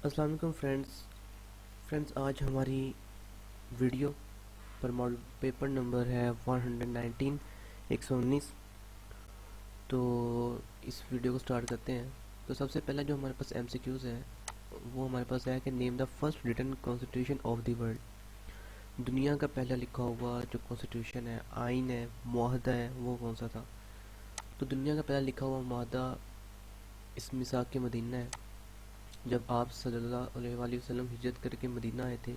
अस्सलाम वालेकुम फ्रेंड्स, आज हमारी वीडियो पर मॉडल पेपर नंबर है 119 119। तो इस वीडियो को स्टार्ट करते हैं। तो सबसे पहला जो हमारे पास एमसीक्यूज है वो हमारे पास है कि name the first written constitution of the world. दुनिया का पहला लिखा हुआ जो कॉन्स्टिट्यूशन है, आइन है, मुआहदा है, वो कौन सा था? तो दुनिया का पहला लिखा हुआ मुआहदा इस मिसाक के मदीना है। जब आप सल्लल्लाहु अलैहि वसल्लम हिजरत करके मदीना आए थे,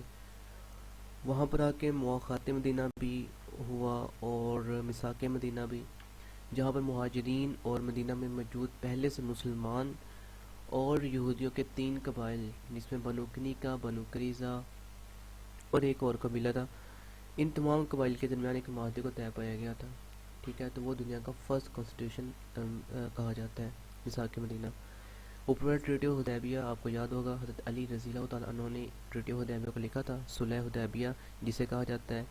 वहाँ पर आके मुआख़ात मदीना भी हुआ और मिसाक मदीना भी, जहाँ पर मुहाजिरीन और मदीना में मौजूद पहले से मुसलमान और यहूदियों के 3 कबाइल, जिसमें बनु कनीका, बनु करीज़ा और एक और कबीला था, इन तमाम कबाइल के दरमियान एक माहदे को तय पाया गया था। ठीक है, तो वो दुनिया का फर्स्ट कॉन्स्टिट्यूशन कहा जाता है मिसाक मदीना। ऊपर ट्रीटी ऑफ हुदैबिया आपको याद होगा, हज़रत अली रज़ी अल्लाह तआला अन्हु ने ट्रीटी ऑफ हुदैबिया को लिखा था, सुलह हुदैबिया जिसे कहा जाता है।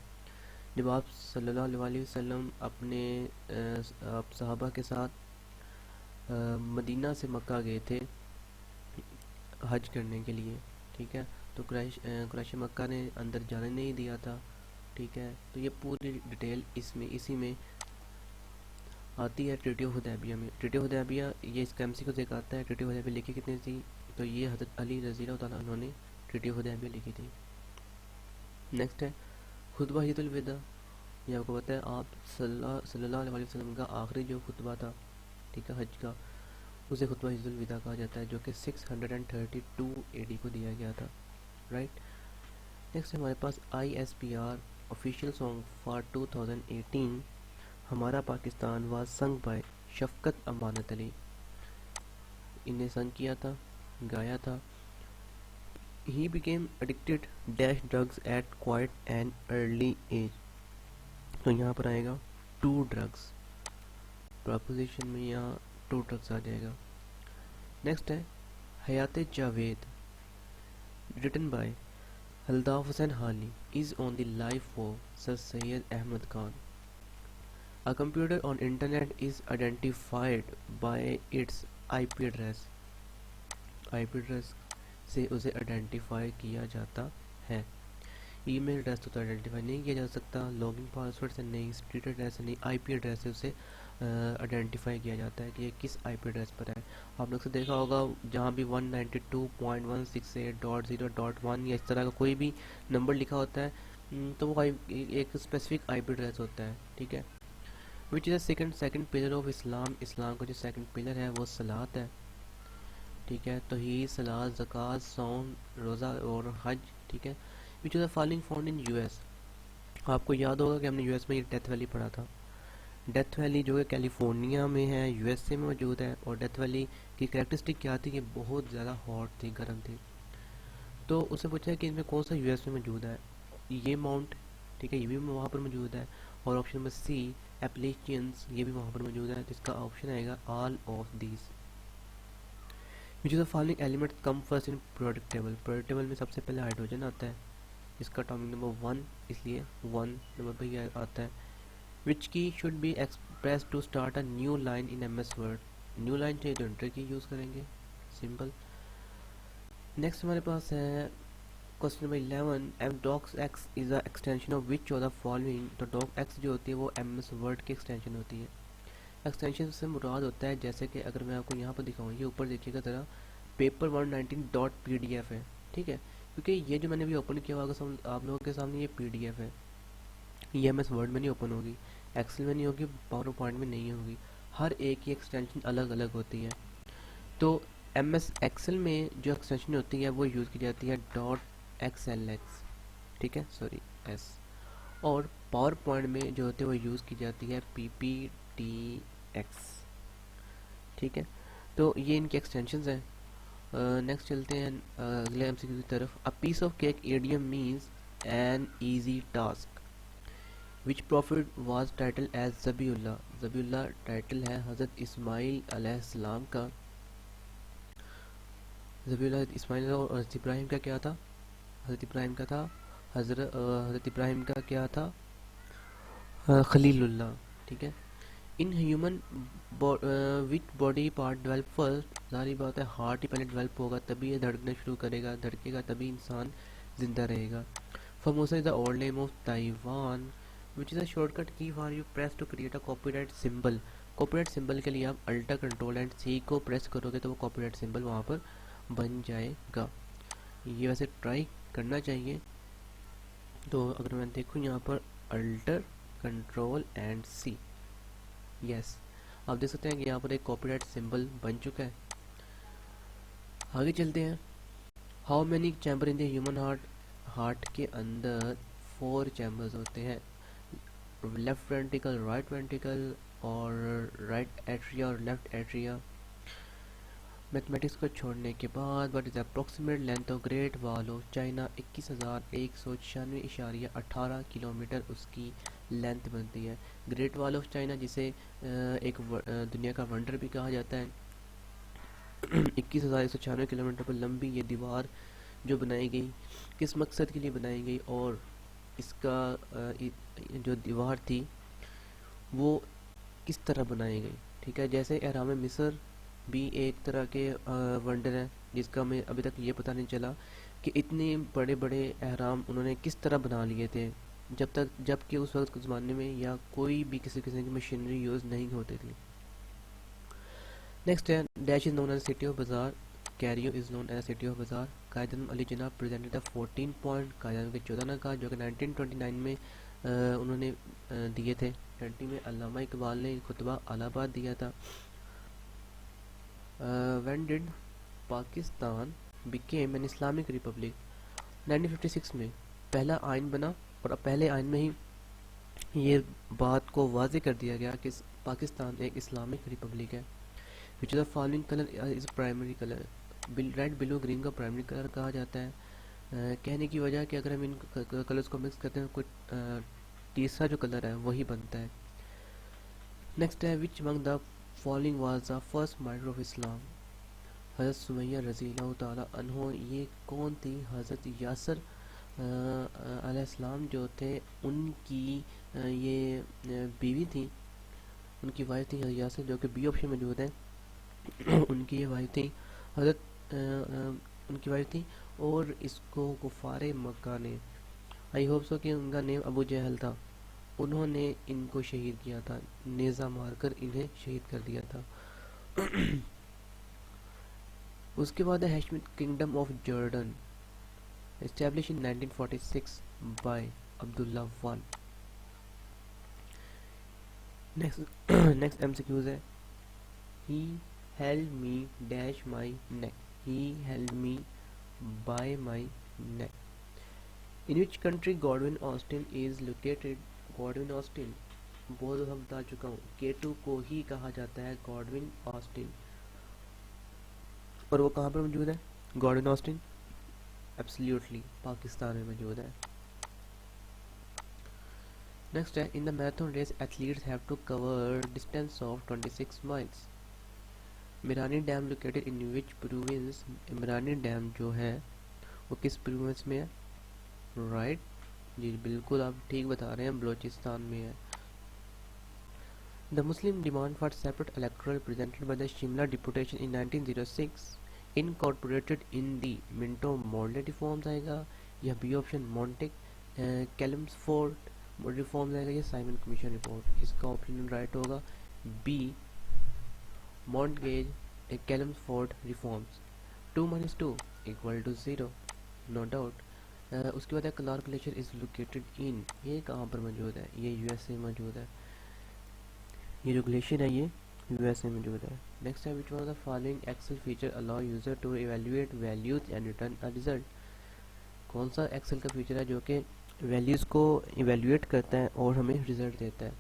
जब आप सल्लल्लाहु अलैहि वसल्लम अपने आप सहाबा के साथ मदीना से मक्का गए थे हज करने के लिए। ठीक है, तो कुरैश मक्का ने अंदर जाने नहीं दिया था। ठीक है, तो ये पूरी डिटेल इसमें इसी में आती है ट्रीटी ऑफ हुदैबिया में। ट्रीटी ऑफ हुदैबिया ये इसका एमसीक्यू से आता है, ट्रीटी ऑफ हुदैबिया लिखी कितनी थी? तो ये हज़रत अली रज़ी अल्लाह तआला अन्हु ने ट्रीटी ऑफ हुदैबिया लिखी थी। नेक्स्ट है खुतबा हिजतुल विदा। ये आपको पता है, आप सल्लल्लाहु अलैहि वसल्लम का आखिरी जो खुतबा था, ठीक है, हज का, उसे खुतबा हिजतुल विदा कहा जाता है, जो कि 632 एडी को दिया गया था। राइट। नेक्स्ट हमारे पास ISPR ऑफिशियल सॉन्ग फॉर 2018 हमारा Pakistan was sung by Shafqat Amanat Ali. इन्हें संग किया था, गाया था। He became addicted dash drugs at quite an early age. तो यहाँ पर आएगा टू ड्रग्स, प्रपोजिशन में यहाँ टू ड्रग्स आ जाएगा। नेक्स्ट है Hayat Javed, written by Altaf Hussain Hali, is on the life of sir Syed Ahmed Khan. A computer on internet is identified by its IP address. IP address से उसे आइडेंटिफाई किया जाता है। ईमेल एड्रेस तो आइडेंटिफाई नहीं किया जा सकता, लॉगिन पासवर्ड से नहीं, स्ट्रीट एड्रेस से नहीं, आईपी एड्रेस से उसे आइडेंटिफाई किया जाता है कि ये किस आईपी एड्रेस पर है। आप लोग से देखा होगा जहाँ भी 192.168.0.1 या इस तरह का कोई भी नंबर लिखा होता है, तो वो एक स्पेसिफिक आईपी एड्रेस होता है। ठीक है, which is second pillar of Islam. इस्लाम का जो सेकंड पिलर है वो सलात है। ठीक है, तो ही सलात, ज़कात, सौम, रोज़ा और हज। ठीक है, which is the following found in US. आपको याद होगा कि हमने यूएस में ये डेथ वैली पढ़ा था। डेथ वैली जो है कैलिफोर्निया में है, यूएसए में मौजूद है। और डेथ वैली की कैरेक्टरिस्टिक क्या थी कि बहुत ज़्यादा हॉट थी, गर्म थी। तो उससे पूछा है कि इनमें कौन सा यूएस में मौजूद है। ये माउंट, ठीक है, ये भी वहाँ पर मौजूद है। और ऑप्शन नंबर सी एप्लीशियंस, ये भी वहाँ पर मौजूद है। तो इसका ऑप्शन आएगा all of these. Which is the following element come first in product table. Product table में सबसे पहले हाइड्रोजन आता है, इसका अटॉमिक नंबर 1, इसलिए 1 नंबर पर यह आता है। Which key should be express to start a new line in MS word. New line चाहिए तो इंटर की यूज़ करेंगे, सिंपल। नेक्स्ट हमारे पास है question number 11, M docs x is a extension of which of the following. तो doc x जो होती है वो MS वर्ड की एक्सटेंशन होती है। एक्सटेंशन से मुराद होता है, जैसे कि अगर मैं आपको यहाँ पर दिखाऊँ, ये ऊपर देखिएगा ज़रा, पेपर 119.pdf है। ठीक है, क्योंकि ये जो मैंने भी ओपन किया होगा आप लोगों के सामने, ये PDF है। ये MS वर्ड में नहीं ओपन होगी, एक्सेल में नहीं होगी, पावर पॉइंट में नहीं होगी। हर एक की एक्सटेंशन अलग अलग होती है। तो MS एक्सेल में जो एक्सटेंशन होती है वो यूज़ की जाती है .xlx, ठीक है, सॉरी S। और पावर पॉइंट में जो होती है वो यूज़ की जाती है PPTX। ठीक है, तो ये इनकी एक्सटेंशंस हैं। नेक्स्ट चलते हैं अगले MCQ की तरफ। A piece of cake idiom means an easy task. Which prophet was title as Zabiullah. Zabiullah title है हज़रत इस्माइल अलैहिस्सलाम का। ज़बीउल्लाह इस्माइल और हज़रत इब्राहिम का क्या था? हज़रत इब्राहिम का था हज़रत इब्राहिम का क्या था? खलीलुल्लाह। ठीक है, in human which body part develop first, सारी बात है हार्ट ही पहले डेवलप होगा तभी ये धड़कना शुरू करेगा, धड़केगा तभी इंसान जिंदा रहेगा। Formosa is the old name of Taiwan, which is a shortcut key for you press to create a copyright symbol. Copyright symbol के लिए आप अल्टर कंट्रोल एंड सी को प्रेस करोगे तो वो कॉपीराइट सिंबल वहाँ पर बन जाएगा। ये वैसे ट्राई करना चाहिए। तो अगर मैं देखूँ यहाँ पर alt control and C, yes आप देख सकते हैं कि यहाँ पर एक कॉपीराइट सिंबल बन चुका है। आगे चलते हैं। How many chamber in the human heart, heart के अंदर 4 चैम्बर्स होते हैं, लेफ्ट वेंट्रिकल, राइट वेंट्रिकल और राइट एट्रिया और लेफ्ट एट्रिया। मैथमेटिक्स को छोड़ने के बाद what is approximate length of great wall of China, 21,196.18 kilometre उसकी लेंथ बनती है। ग्रेट वॉल ऑफ चाइना जिसे एक दुनिया का वंडर भी कहा जाता है। 21,196 किलोमीटर पर लंबी ये दीवार जो बनाई गई किस मकसद के लिए बनाई गई, और इसका जो दीवार थी वो किस तरह बनाई गई। ठीक है, जैसे एहराम मिस्र भी एक तरह के वंडर है जिसका हमें अभी तक ये पता नहीं चला कि इतने बड़े बड़े एहराम उन्होंने किस तरह बना लिए थे, जबकि उस वक्त के ज़माने में या कोई भी किसी किस्म की मशीनरी यूज़ नहीं होती थी। नेक्स्ट है dash is known as city of bazaar, Cairo is known as city of bazaar. Quaid Ali Jinnah presented the 14 point, Quaid के 14 ना कहा जो कि 1929 में उन्होंने दिए थे। 20 में अल्लामा इकबाल ने खुतबा अलाहाबाद दिया था। When did Pakistan became an Islamic Republic, 1956 में पहला आइन बना और अब पहले आइन में ही ये बात को वाजे कर दिया गया कि पाकिस्तान एक इस्लामिक रिपब्लिक है। Which the following colour is primary colour, red blue green का प्राइमरी कलर कहा जाता है। कहने की वजह कि अगर हम इन कलर्स को मिक्स करते हैं कोई तीसरा जो कलर है वही बनता है। नेक्स्ट है which among the following was the first martyr of Islam, हज़रत सुमैया रज़ी अल्लाह ताला अन्हो, ये कौन थी? हज़रत यासर अलैहिस्सलाम जो थे उनकी ये बीवी थी, उनकी वाइफ थी हज़रत यासर जो कि बी ऑप्शन में मौजूद है। उनकी ये वाइफ थी हज़रत उनकी वाइफ थी और इसको कुफारे मक्का ने, आई होप सो कि उनका नेम अबू जहल था, उन्होंने इनको शहीद किया था, नेज़ा मारकर इन्हें शहीद कर दिया था। उसके बाद है Hashemite kingdom of Jordan, establish in 1946 by Abdullah one. Next MCQs है he held me dash my neck, he held me by my neck. In which country Godwin Austen is located? Godwin Austen बहुत दफा बता चुका हूँ, K2 को ही कहा जाता है गॉडविन ऑस्टिन, और वो कहाँ पर मौजूद है गॉडविन ऑस्टिन? एब्सोल्युटली पाकिस्तान में मौजूद है। नेक्स्ट है in the marathon race athletes have to cover distance of 26 miles. Mirani dam located in which province, Mirani dam जो है वो किस प्रोविंस में है? राइट जी बिल्कुल आप ठीक बता रहे हैं, बलोचिस्तान में है। The Muslim demand for separate electoral presented by the Shimla deputation in 1906 incorporated in the Minto model reforms आएगा या B option Montagu Chelmsford reforms आएगा या साइमन कमीशन रिपोर्ट? इसका ऑप्शन राइट होगा B Montagu Chelmsford reforms. 2 - 2 = 0 no doubt. उसके बाद Clark glacier is located in, ये कहाँ पर मौजूद है? ये यूएसए में मौजूद है, ये जो ग्लेशियर है ये यूएसए में मौजूद है। नेक्स्ट है which one of the following Excel feature allow user to evaluate values and return a result, कौन सा एक्सेल का फीचर है जो कि वैल्यूज़ को इवेल्युएट करता है और हमें रिजल्ट देता है?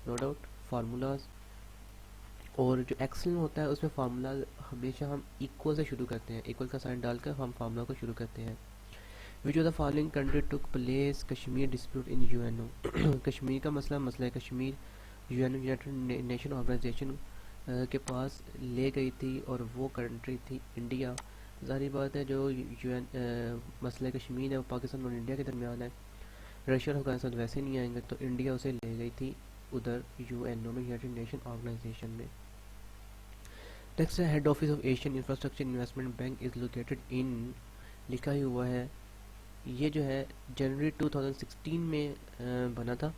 नो डाउट फार्मूलाज, और जो एक्सेल होता है उसमें फार्मूला हमेशा हम इक्वल से शुरू करते हैं, इक्वल का साइन डालकर हम फार्मूला को शुरू करते हैं। Which of the following country took place Kashmir dispute in UNO, Kashmir का मसला Kashmir UNO United Nation Organization के पास ले गई थी और वो कंट्री थी इंडिया। ज़ाहिर बात है जो यूएन मसला कश्मीर है वो पाकिस्तान और इंडिया के दरमियान है, रशिया और अफगानिस्तान वैसे नहीं आएंगे, तो इंडिया उसे ले गई थी उधर यूएनओ में, यूनाइटेड नेशन ऑर्गेनाइजेशन में। नेक्स्ट है head office of Asian infrastructure investment bank is located इन, लिखा ही हुआ है, ये जो है जनवरी 2016 में बना था।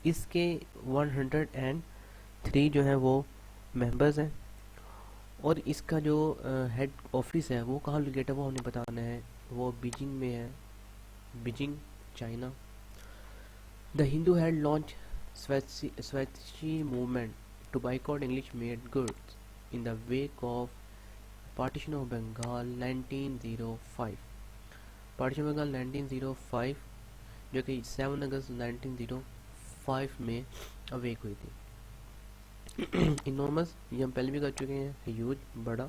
इसके 103 जो है वो मेंबर्स हैं, और इसका जो हेड ऑफिस है वो कहाँ लोकेटेड है वो हमें बताना है, वो बीजिंग में है, Beijing, China. The Hindu had launch swadeshi movement to boycott English made goods in the wake of partition of Bengal 1905। Partition Bengal 1905 जो कि 7 अगस्त 1905 में अवेक हुई थी। इनॉर्मस, ये हम पहले भी कर चुके हैं, ह्यूज, बड़ा।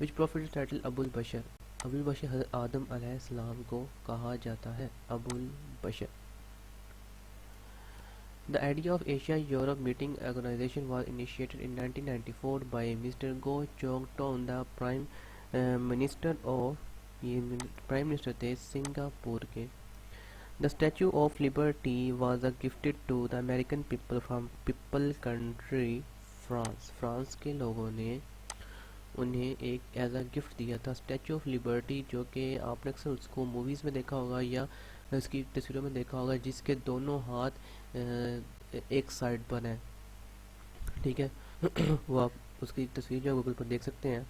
विच प्रॉफिट टाइटल अबुल बशर, अबुल बशर हज़रत आदम अलैहिस्सलाम को कहा जाता है अबुल बशर। The idea of Asia-Europe Meeting Organization was initiated in 1994 by Mr. Goh Chok Tong, the Prime Minister of, ये प्राइम मिनिस्टर थे सिंगापुर के। The Statue of Liberty was gifted to the American people from People Country France। France के लोगों ने उन्हें एक as a gift दिया था स्टैचू ऑफ लिबर्टी, जो कि आपने अक्सर उसको मूवीज़ में देखा होगा या उसकी तस्वीरों में देखा होगा, जिसके दोनों हाथ एक साइड पर हैं, ठीक है। वो आप उसकी तस्वीर जो है गूगल पर देख सकते हैं।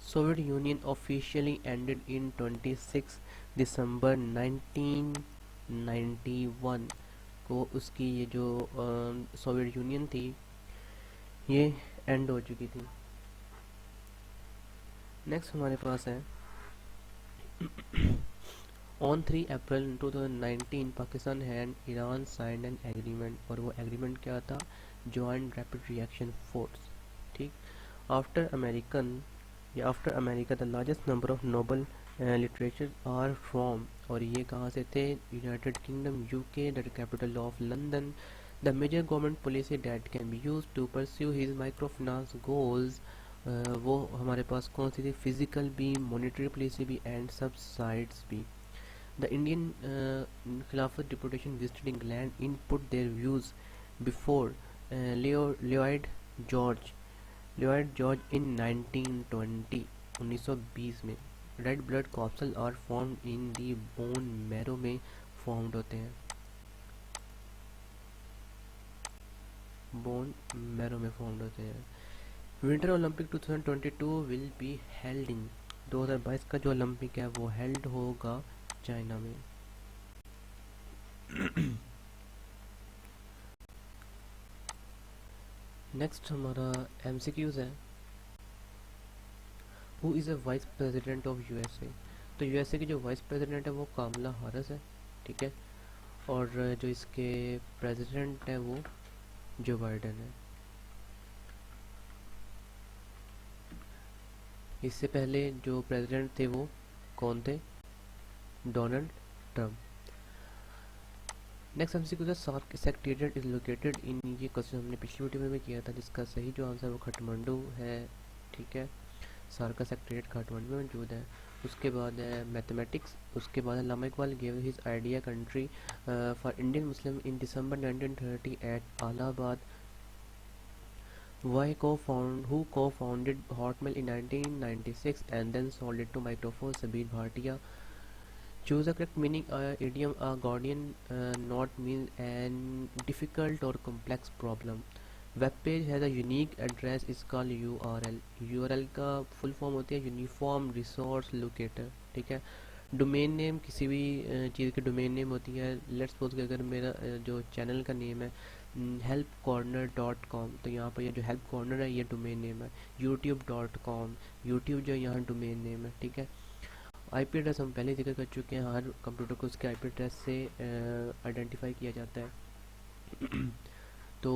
Soviet union officially ended in 26 दिसंबर 1991 को उसकी ये जो सोवियत यूनियन थी ये एंड हो चुकी थी। नेक्स्ट हमारे पास है on 3 April 2019 Pakistan and Iran signed an agreement, और वो एग्रीमेंट क्या था, जॉइंट रैपिड रिएक्शन फोर्स, ठीक। After America the largest number of Nobel literature are from, और ये कहाँ से थे, United Kingdom, UK, the capital of London. The major government policy that can be use to pursue his micro finance goals, वो हमारे पास कौन सी थी, फिजिकल भी, मॉनेटरी पॉलिसी भी एंड सब्साइड्स भी। The Indian Khilafat deputation visited England and put their views before Lloyd George in 1920 1920 में। Red blood corpuscle are formed in the bone marrow में फॉर्म्ड होते हैं, बोन मैरो में फॉर्म्ड होते हैं। Winter Olympic 2022 will be held in, 2022 का जो Olympic है वो हेल्ड होगा चाइना में। नेक्स्ट हमारा एमसीक्यूज है। Who is a vice president of USA, तो यूएसए की जो वाइस प्रेसिडेंट है वो कामला हैरिस है, ठीक है, और जो इसके प्रेसिडेंट है वो जो बाइडेन है। इससे पहले जो प्रेसिडेंट थे वो कौन थे, डोनाल्ड ट्रम्प। नेक्स्ट एमसीक्यू है SAARC secretariat is located in, ये क्वेश्चन हमने पिछली वीडियो में भी किया था, जिसका सही जो आंसर वो काठमांडू है, ठीक है। सार्क का सेक्रेटेरिएट काठमांडू में मौजूद है। उसके बाद है मैथमेटिक्स, उसके बाद Allama Iqbal give his idea country for Indian Muslim in December 1930 at Allahabad. Who co-founded Hotmail in 1996 and then sold it to Microsoft, Sabir Bhatia. Choose a correct meaning. Idiom a guardian not means an difficult or complex problem. Web page has a unique address is called URL. URL का full form होती है uniform resource locator, ठीक है। Domain name किसी भी चीज़ की domain name होती है। लेट्स सपोज कि अगर मेरा जो चैनल का नेम है helpcorner.com, तो यहाँ पर ये जो हेल्प कॉर्नर है ये डोमेन नेम है। youtube.com, यूट्यूब जो यहाँ डोमेन नेम है, ठीक है। आईपी एड्रेस हम पहले जिक्र कर चुके हैं, हर कंप्यूटर को उसके आईपी एड्रेस से आइडेंटिफाई किया जाता है। तो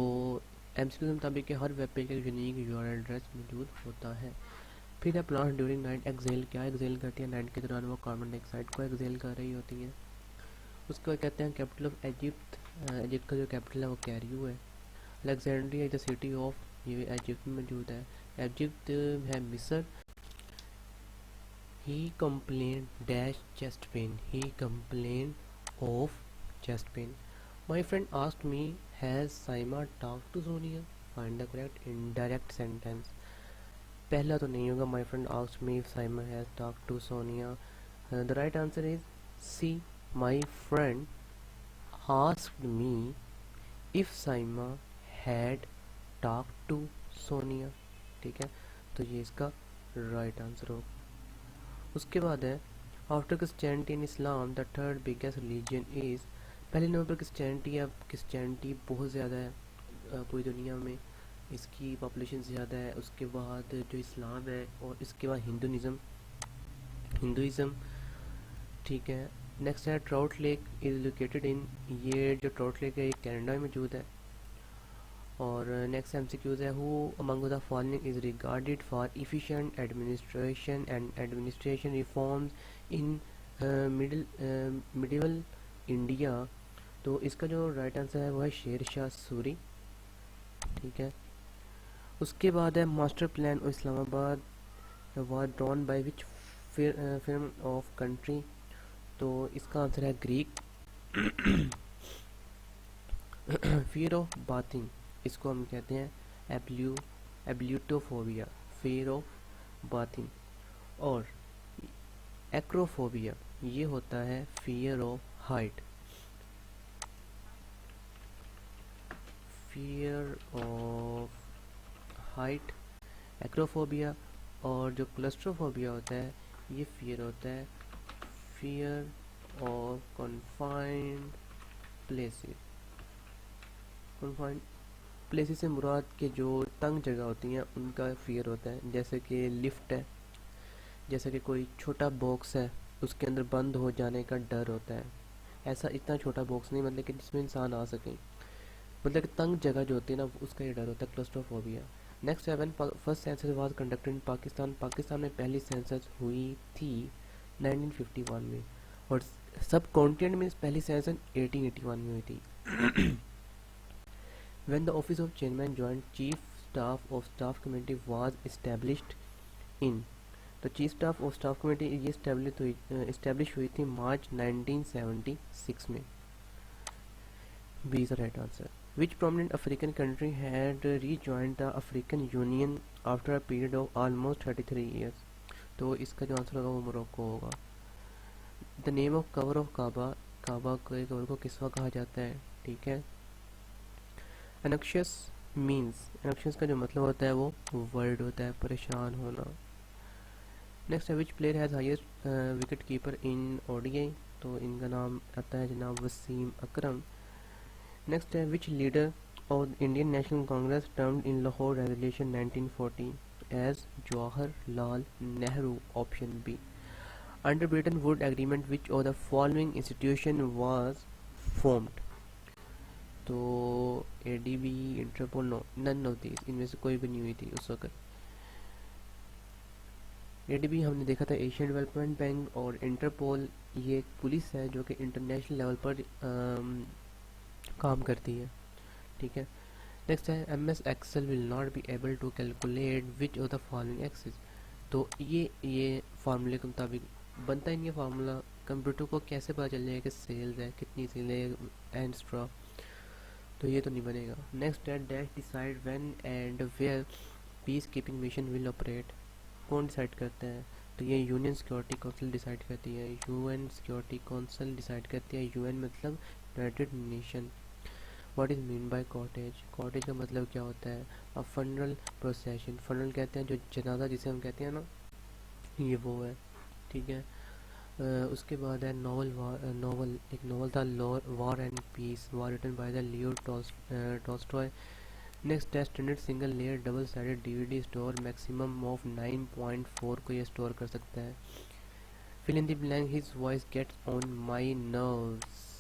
एमसीक्यू के मुताबिक हर वेब पेज का यूनिक यूआरएल एड्रेस मौजूद होता है। फिर है प्लांट ड्यूरिंग नाइट एक्सेल, क्या एक्सेल करती है, नाइट के दौरान वो कार्बन डाइऑक्साइड को एक्सेल कर रही होती हैं। उसके बाद कहते हैं कैपिटल ऑफ इजिप्ट, इजिप्ट का जो कैपिटल है वो कैरियो है। अलेक्जेंड्रिया द सिटी ऑफ, ये इजिप्ट में मौजूद है। इजिप्ट है मिस्र। He complain dash chest pain, he complain of chest pain. My friend asked me has Saima talk to Sonia, find the correct indirect sentence. पहला तो नहीं होगा, my friend asked me if Saima has talk to Sonia. The right answer is C, my friend asked me if Saima had talk to Sonia. ठीक है, तो ये इसका right answer होगा। उसके बाद है after Christianity in Islam the third biggest religion is. पहले नंबर पर क्रिश्चियनिटी है। क्रिश्चियनिटी बहुत ज़्यादा है पूरी दुनिया में, इसकी पॉपुलेशन ज़्यादा है। उसके बाद जो इस्लाम है, और इसके बाद हिंदुज़म। ठीक है, नेक्स्ट है trout lake is located in. ये जो ट्राउट लेक है ये कनाडा में मौजूद है। और नेक्स्ट एमसीक्यूज है who among the following is regarded for efficient administration and administration reforms in medieval India. तो इसका जो राइट आंसर है वो है शेर शाह सूरी। ठीक है, उसके बाद है master plan of Islamabad was drawn by which film of country. तो इसका आंसर है ग्रीक। फियर ऑफ बाथिंग, इसको हम कहते हैं एब्ल्यूटोफोबिया, फियर ऑफ बाथिंग। और एक्रोफोबिया ये होता है fear of height. Fear of height, acrophobia. और जो क्लस्ट्रोफोबिया होता है ये फियर होता है fear of confined places. Confined places से मुराद के जो तंग जगह होती हैं उनका फियर होता है। जैसे कि लिफ्ट है, जैसे कि कोई छोटा बॉक्स है उसके अंदर बंद हो जाने का डर होता है। ऐसा इतना छोटा बॉक्स नहीं, मतलब कि जिसमें इंसान आ सके, मतलब कि तंग जगह जो होती है ना उसका ये डर होता है, claustrophobia. Next seven, first census was conducted in Pakistan. Pakistan में पहली सेंसस हुई थी 1951 में। और सब कॉन्टिनेंट में पहली सेंसस 1881 में हुई थी। When the office of chairman joint chief staff of staff committee was established in। तो चीफ स्टाफ और स्टाफ कमेटी ये इस्टेब्लिश हुई थी मार्च 1976 में। B is the right answer. Which prominent African country had rejoined the African union after a period of almost 33 years. तो इसका जो answer होगा वो मोरक्को होगा। The name of cover of Kaaba, Kaaba के कवर को किसवा कहा जाता है। ठीक है, एनक्शियस मीन्स, एनक्शियस का जो मतलब होता है वो वर्ड होता है परेशान होना। नेक्स्ट है विच player has highest wicket keeper in ODI. तो इनका नाम आता है जनाब वसीम अकरम। नेक्स्ट है which leader of Indian National Congress termed in Lahore resolution 1940 as Jawaharlal Nehru. Option B. Under Bretton Wood agreement which of the following institution was formed. तो ADB, Interpol, no, none of these, इनमें से कोई भी नहीं हुई थी उस वक्त। एडीबी हमने देखा था एशियन डेवलपमेंट बैंक, और इंटरपोल ये एक पुलिस है जो कि इंटरनेशनल लेवल पर काम करती है। ठीक है, नेक्स्ट है M S Excel will not be able to calculate which of the following axis. तो ये फार्मूले के मुताबिक बनता ही नहीं है फार्मूला। कंप्यूटर को कैसे पता चल जाएगा कि सेल्स है, कितनी सेल है एंड स्ट्रॉ, तो ये तो नहीं बनेगा। नेक्स्ट है dash decide when and where peace keeping mission will operate. कौन डिसाइड करता है। तो ये यूनियन सिक्योरिटी काउंसिल डिसाइड करती है, यूएन सिक्योरिटी काउंसिल डिसाइड करती है। यूएन मतलब United nation. What is mean by cottage, cottage का मतलब क्या होता है। अ फनरल प्रोसेशन, फनरल कहते हैं जो जनाजा जिसे हम कहते हैं ना, ये वो है। ठीक है, उसके बाद है नॉवल। नॉवल एक नॉवल था war and peace, war written by the Leo Tolstoy. Next है standard single layer double sided DVD store maximum of 9.4 को ये स्टोर कर सकता है। Fill in the blank, his voice gets on my nerves.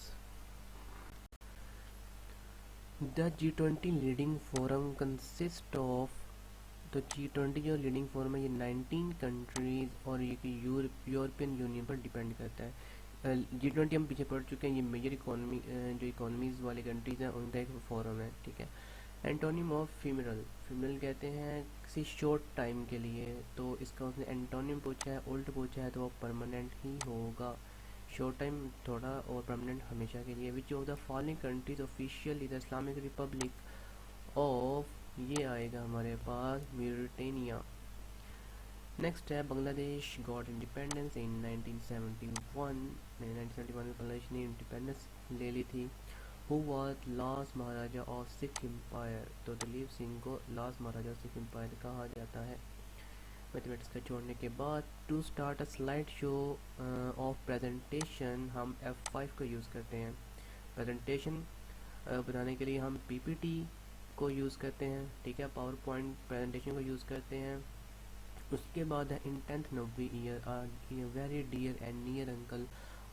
The G20 leading forum consist of. तो G20 जो leading forum है ये 19 कंट्रीज और ये यूरोपियन यूनियन पर डिपेंड करता है। G20 हम पीछे पढ़ चुके हैं, ये मेजर इकोनॉमी जो इकोनॉमीज वाले कंट्रीज हैं उनका एक फोरम है। ठीक है, एंटोनिम ऑफ फीमेरल, फीमेरल कहते हैं किसी शॉर्ट टाइम के लिए। तो इसका उसने एंटोनिम पूछा है, उल्ट पूछा है, तो वो परमानेंट ही होगा। शॉर्ट टाइम थोड़ा और परमानेंट हमेशा के लिए। विच of the following countries officially the Islamic Republic of, ये आएगा हमारे पास म्यूरिटेनिया। नेक्स्ट है बांग्लादेश गॉट इंडिपेंडेंस इन 1971। 1971 में बांग्लादेश ने इंडिपेंडेंस ले ली थी। Who was last Maharaja of Sikh empire, तो दलीप सिंह को last Maharaja of Sikh empire कहा जाता है। मैथमेटिक्स का छोड़ने के बाद to start a slide show of presentation हम F5 का यूज़ करते हैं। प्रेजेंटेशन बनाने के लिए हम PPT को यूज़ करते हैं, ठीक है, पावर पॉइंट प्रेजेंटेशन को यूज़ करते हैं। उसके बाद है इन 10th नबी year very dear and near uncle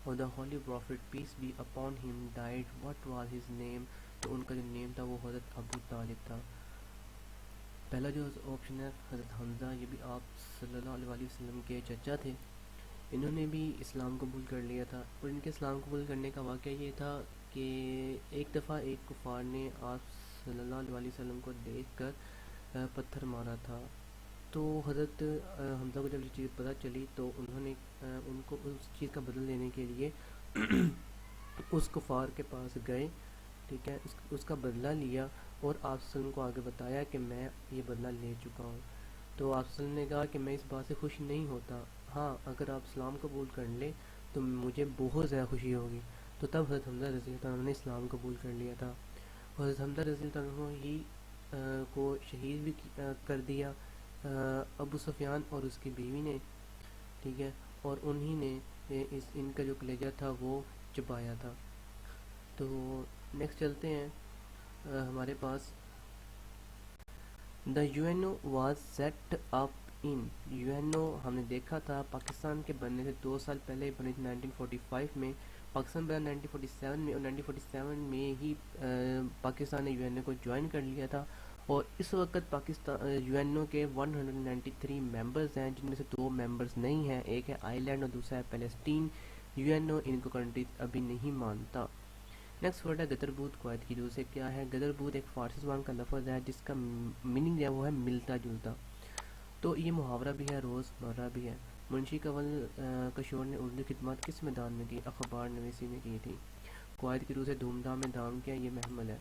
और the holy prophet peace be upon him died, what was his name, तो उनका जो नेम था वो हज़रत अबू तालिब था। पहला जो ऑप्शन है हज़रत हमज़ा, ये भी आप सल्लल्लाहु अलैहि वसल्लम के चचा थे। इन्होंने भी इस्लाम कबूल कर लिया था और इनके इस्लाम कबूल करने का वाक़या ये था कि एक दफ़ा एक कुफार ने आप सल्लल्लाहु अलैहि वसल्लम को देखकर पत्थर मारा था। तो हज़रत हमज़ा को जब ये चीज़ पता चली तो उन्होंने उनको उस चीज़ का बदला लेने के लिए उस कुफार के पास गए, ठीक है, उसका बदला लिया और आप वसल्लम को आगे बताया कि मैं ये बदला ले चुका हूँ। तो आप वसल्लम ने कहा कि मैं इस बात से खुश नहीं होता, हाँ अगर आप इस्लाम कबूल कर लें तो मुझे बहुत ज़्यादा खुशी होगी। तो तब हज़रत हमज़ा रज़ी अल्लाह अन्हु ने इस्लाम कबूल कर लिया था और हज़रत हमज़ा रज़ी अल्लाह अन्हु ही को शहीद भी कर दिया अबू सुफियान और उसकी बीवी ने, ठीक है, और उन्हीं ने इनका जो कलेजा था वो चबाया था। तो नेक्स्ट चलते हैं हमारे पास the UNO was set up in, UNO हमने देखा था पाकिस्तान के बनने से 2 साल पहले बनी थी 1945 में। पाकिस्तान बना 1947 में और 1947 में ही पाकिस्तान ने यूएनओ को ज्वाइन कर लिया था और इस वक्त पाकिस्तान यूएनओ के 193 मेंबर्स हैं, जिनमें से 2 मेंबर्स नहीं हैं, एक है आयरलैंड और दूसरा है पैलेस्टीन। यूएनओ इनको कंट्री अभी नहीं मानता। नेक्स्ट वर्ड है गदरबूत, कुवैत की दूर से क्या है। गदरबूत एक फारसी ज़बान का लफ्ज़ है जिसका मीनिंग जो है वो है मिलता जुलता। तो ये मुहावरा भी है, रोज़मर्रा भी है। मुंशी कंवल कशोर ने उर्दू खिदमत किस मैदान में की, अखबार नवीसी में की थी। कुवैत की रूह से धूमधाम में धाम क्या है, ये महमल है।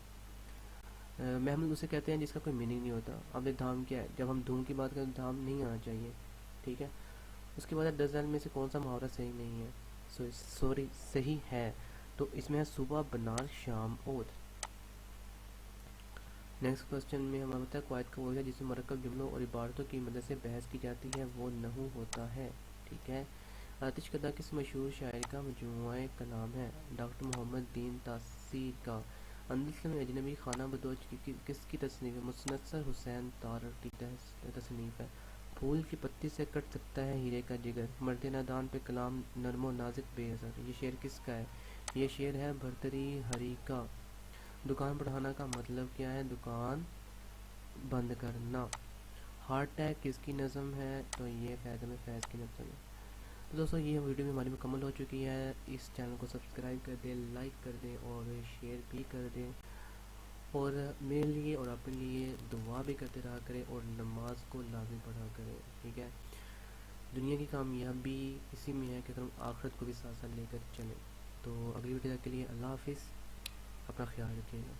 महमल उसे कहते हैं जिसका कोई मीनिंग नहीं होता। अब ये धाम क्या है, जब हम धूम की बात करें तो धाम नहीं आना चाहिए, ठीक है। उसके बाद 10 में से कौन सा मुहावरा सही नहीं है, सॉरी सही है, तो इसमें है सुबह बनार शाम ओद। नेक्स्ट क्वेश्चन में हमारा होता है कुवैत का वो है जिसमें मरकब जुमलों और इबारतों की मदद से बहस की जाती है, वो नहू होता है, ठीक है। आतिश कदा किस मशहूर शायर का मजमूआ का नाम है, डॉक्टर मोहम्मद दीन तासीर का। अंदलस में अजनबी खाना बदोच किसकी तसनीफ़ है, मुसन्नद हुसैन तारर की तसनीफ़ है। फूल की पत्ती से कट सकता है हीरे का जिगर, मर्द नादान पे कलाम नर्मो नाजुक बेअसर, ये शेर किसका है, ये शेर है भर्तरी हरी का। दुकान बढ़ाना का मतलब क्या है, दुकान बंद करना। हार्ट अटैक किसकी नज़म है, तो ये फैज़ में फैज़ की नज़म है। तो दोस्तों ये वीडियो भी हमारी मुकम्मल हो चुकी है। इस चैनल को सब्सक्राइब कर दें, लाइक कर दें और शेयर भी कर दें और मेरे लिए और अपने लिए दुआ भी करते रहा करें और नमाज को लाज़मी पढ़ा करें, ठीक है। दुनिया की कामयाबी इसी में है कि हम आखिरत को भी साथ साथ लेकर चलें। तो अगली वीडियो के लिए अल्लाह हाफिज़, अपना ख्याल रखिएगा।